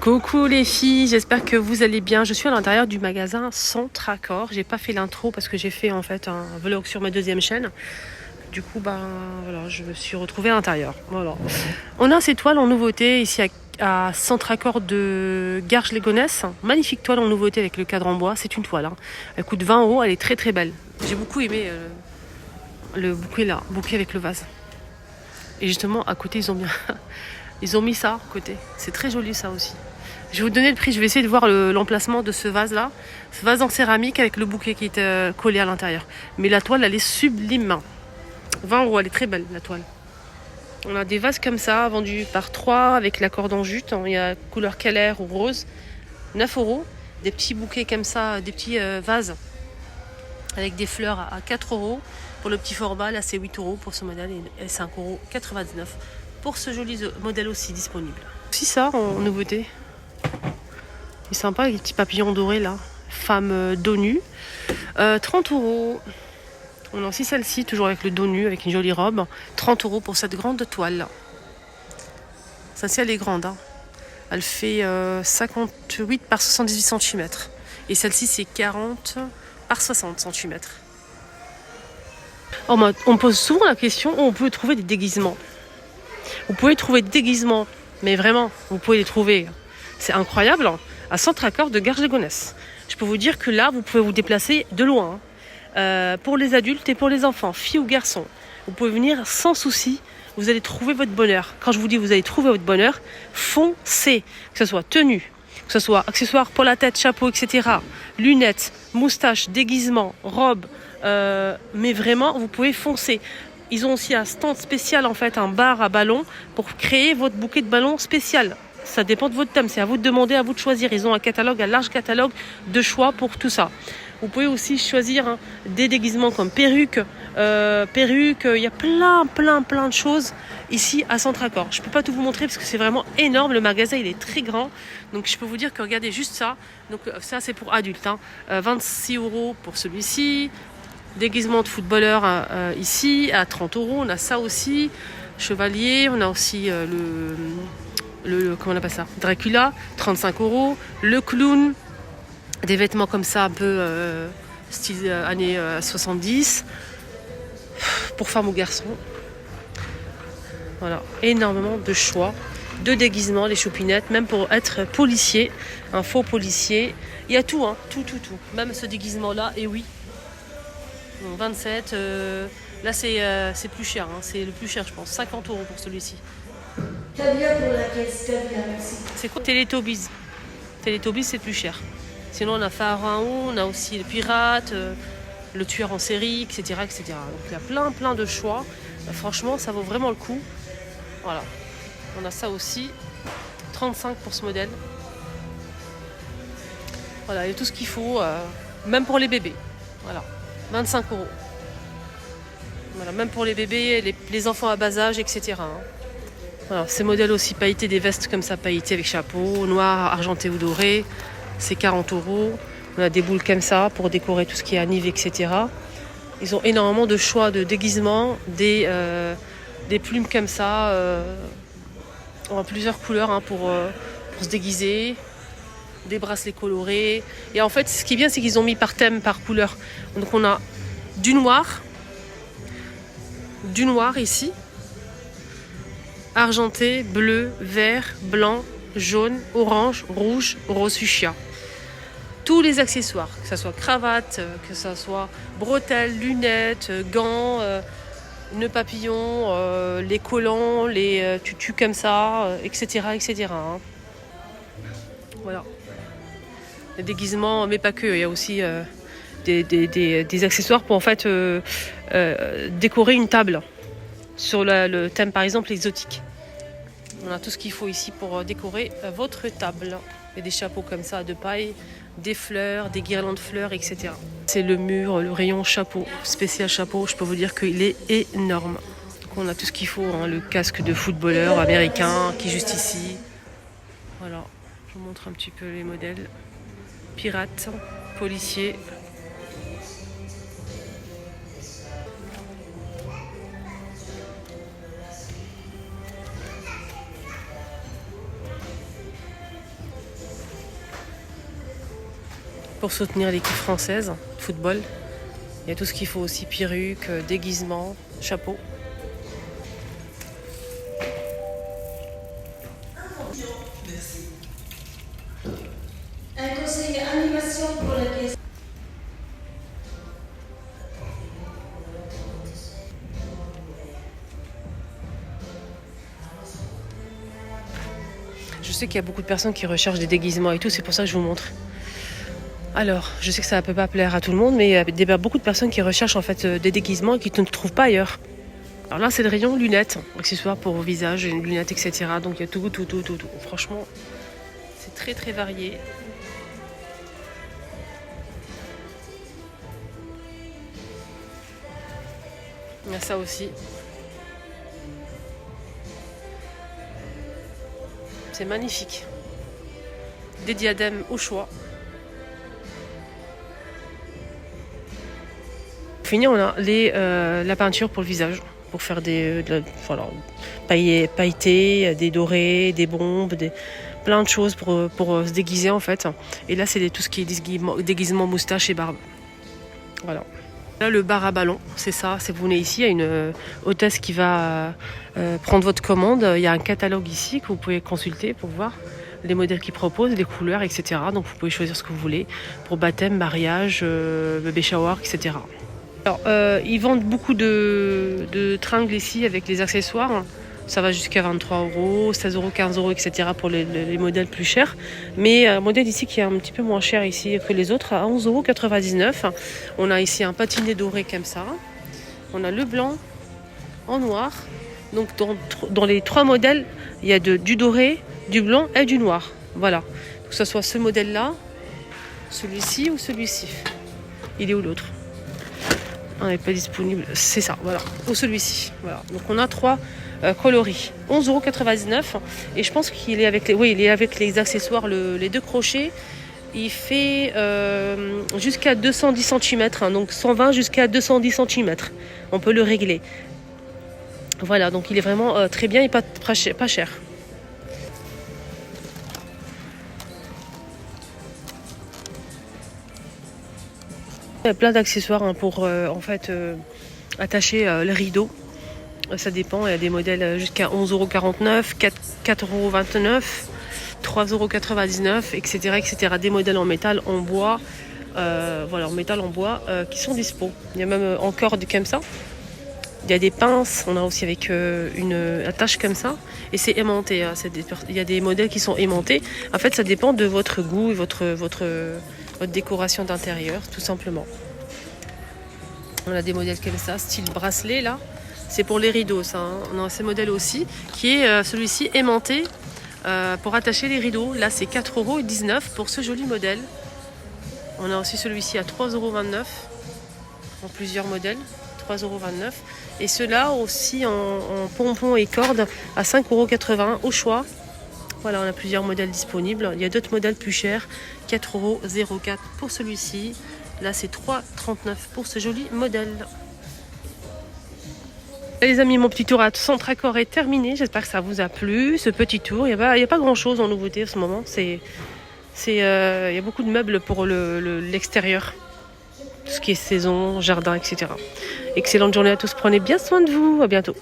Coucou les filles, j'espère que vous allez bien. Je suis à l'intérieur du magasin Centracor. J'ai pas fait l'intro parce que j'ai fait en fait un vlog sur ma deuxième chaîne. Du coup, voilà, je me suis retrouvée à l'intérieur. Voilà. On a ces toiles en nouveauté ici à Centracor de Garges-les-Gonesse. Magnifique toile en nouveauté avec le cadre en bois. C'est une toile. Hein. Elle coûte 20 €. Elle est très très belle. J'ai beaucoup aimé le bouquet là, bouquet avec le vase. Et justement, à côté, ils ont mis ça à côté. C'est très joli ça aussi. Je vais vous donner le prix. Je vais essayer de voir l'emplacement de ce vase-là. Ce vase en céramique avec le bouquet qui est collé à l'intérieur. Mais la toile, elle est sublime. 20 €, elle est très belle, la toile. On a des vases comme ça, vendus par 3 avec la corde en jute. Il y a couleur Keller ou rose. 9 €. Des petits bouquets comme ça, des petits vases avec des fleurs à 4 €. Pour le petit format, là, c'est 8 € pour ce modèle et 5,99 € pour ce joli modèle aussi disponible. Aussi ça, en nouveauté. C'est sympa, les petits papillons dorés là. Femme dos nu. 30 €. On a aussi celle-ci, toujours avec le dos nu, avec une jolie robe. 30 € pour cette grande toile. Celle-ci, elle est grande. Hein. Elle fait 58 par 78 cm. Et celle-ci, c'est 40 par 60 cm. On me pose souvent la question où on peut trouver des déguisements. Vous pouvez trouver des déguisements, mais vraiment, vous pouvez les trouver. C'est incroyable. Hein. À Centracor de Garges-les-Gonesse. Je peux vous dire que là, vous pouvez vous déplacer de loin. Pour les adultes et pour les enfants, filles ou garçons. Vous pouvez venir sans souci. Vous allez trouver votre bonheur. Quand je vous dis vous allez trouver votre bonheur, foncez. Que ce soit tenue, que ce soit accessoires pour la tête, chapeau, etc. Lunettes, moustaches, déguisements, robes. Mais vraiment, vous pouvez foncer. Ils ont aussi un stand spécial, en fait, un bar à ballons pour créer votre bouquet de ballons spécial. Ça dépend de votre thème, c'est à vous de demander, à vous de choisir. Ils ont un large catalogue de choix pour tout ça. Vous pouvez aussi choisir des déguisements comme perruques. Il y a plein de choses ici à Centracor. Je ne peux pas tout vous montrer parce que c'est vraiment énorme. Le magasin, il est très grand. Donc je peux vous dire que regardez juste ça. Donc ça, c'est pour adultes. 26 € pour celui-ci. Déguisement de footballeur ici à 30 €. On a ça aussi. Chevalier. On a aussi comment on appelle ça, Dracula, 35 €. Le clown, des vêtements comme ça, un peu style années 70, pour femmes ou garçons. Voilà, énormément de choix, de déguisements, les chopinettes, même pour être policier, un faux policier. Il y a tout, tout. Même ce déguisement-là, et oui. Donc 27, là c'est plus cher, c'est le plus cher, je pense, 50 € pour celui-ci. Caviar pour la caisse, caviar, merci. C'est quoi Télétobies? Télétobies, c'est plus cher. Sinon, on a Pharaon, on a aussi le pirate, le tueur en série, etc. Donc, il y a plein de choix. Franchement, ça vaut vraiment le coup. Voilà. On a ça aussi. 35 pour ce modèle. Voilà, il y a tout ce qu'il faut, même pour les bébés. Voilà. 25 €. Voilà, même pour les bébés, les enfants à bas âge, etc. Voilà, ces modèles aussi pailletés, des vestes comme ça, pailletées avec chapeau, noir, argenté ou doré. C'est 40 €. On a des boules comme ça pour décorer tout ce qui est anniv, etc. Ils ont énormément de choix de déguisements, des plumes comme ça, en plusieurs couleurs pour se déguiser, des bracelets colorés. Et en fait, ce qui est bien, c'est qu'ils ont mis par thème, par couleur. Donc on a du noir ici, argenté, bleu, vert, blanc, jaune, orange, rouge, rose fuchsia. Tous les accessoires, que ce soit cravate, que ce soit bretelles, lunettes, gants, nœuds papillons, les collants, les tutus comme ça, etc. Voilà. Les déguisements, mais pas que. Il y a aussi des accessoires pour en fait décorer une table sur le thème, par exemple, exotique. On a tout ce qu'il faut ici pour décorer votre table. Il y a des chapeaux comme ça de paille, des fleurs, des guirlandes de fleurs, etc. C'est le mur, le rayon chapeau, spécial chapeau. Je peux vous dire qu'il est énorme. Donc on a tout ce qu'il faut, le casque de footballeur américain qui est juste ici. Voilà, je vous montre un petit peu les modèles. Pirates, policiers. pour soutenir l'équipe française de football. Il y a tout ce qu'il faut aussi, perruque, déguisement, chapeau. Un conseiller animation pour la caisse. Je sais qu'il y a beaucoup de personnes qui recherchent des déguisements et tout, c'est pour ça que je vous montre. Alors, je sais que ça ne peut pas plaire à tout le monde, mais il y a beaucoup de personnes qui recherchent en fait des déguisements et qui ne trouvent pas ailleurs. Alors là, c'est le rayon lunettes, accessoires pour vos visages, lunettes, etc. Donc il y a tout. Franchement, c'est très très varié. Il y a ça aussi. C'est magnifique. Des diadèmes au choix. Pour finir, on a la peinture pour le visage. Pour faire voilà, pailletés, des dorés, des bombes, plein de choses pour se déguiser en fait. Et là, c'est tout ce qui est déguisement moustache et barbe. Voilà. Là, le bar à ballon, c'est ça. C'est vous venez ici, il y a une hôtesse qui va prendre votre commande. Il y a un catalogue ici que vous pouvez consulter pour voir les modèles qu'ils proposent, les couleurs, etc. Donc vous pouvez choisir ce que vous voulez pour baptême, mariage, baby shower, etc. Alors, ils vendent beaucoup de tringles ici avec les accessoires. Ça va jusqu'à 23 €, 16 €, 15 €, etc. pour les modèles plus chers. Mais un modèle ici qui est un petit peu moins cher ici que les autres, à 11,99 €. On a ici un patiné doré comme ça. On a le blanc en noir. Donc dans les 3 modèles, il y a du doré, du blanc et du noir. Voilà. Que ce soit ce modèle-là, celui-ci ou celui-ci. Il est où l'autre ? On n'est pas disponible, c'est ça, voilà. Ou celui-ci. Voilà. Donc on a 3 coloris. 11,99 €. Et je pense qu'il est avec les accessoires, les 2 crochets. Il fait jusqu'à 210 cm. Donc 120 jusqu'à 210 cm. On peut le régler. Voilà, donc il est vraiment très bien et pas cher. Il y a plein d'accessoires pour attacher les rideaux. Ça dépend, il y a des modèles jusqu'à 11,49 €, 4,29 €, 3,99 €, etc. Des modèles en métal, en bois, qui sont dispo. Il y a même en corde comme ça. Il y a des pinces, on a aussi avec une attache comme ça. Et c'est aimanté, hein. Il y a des modèles qui sont aimantés. En fait, ça dépend de votre goût et votre décoration d'intérieur, tout simplement. On a des modèles comme ça, style bracelet là. C'est pour les rideaux, ça. Hein. On a ce modèle aussi, qui est celui-ci aimanté pour attacher les rideaux. Là, c'est 4,19 € pour ce joli modèle. On a aussi celui-ci à 3,29 € en plusieurs modèles. 3,29 €. Et ceux-là aussi en pompons et cordes à 5,80 € au choix. Voilà, on a plusieurs modèles disponibles. Il y a d'autres modèles plus chers. 4,04 € pour celui-ci. Là, c'est 3,39 € pour ce joli modèle. Et les amis, mon petit tour à Centracor est terminé. J'espère que ça vous a plu, ce petit tour. Il n'y a pas grand-chose en nouveauté en ce moment. Il y a beaucoup de meubles pour l'extérieur. Tout ce qui est saison, jardin, etc. Excellente journée à tous. Prenez bien soin de vous. À bientôt.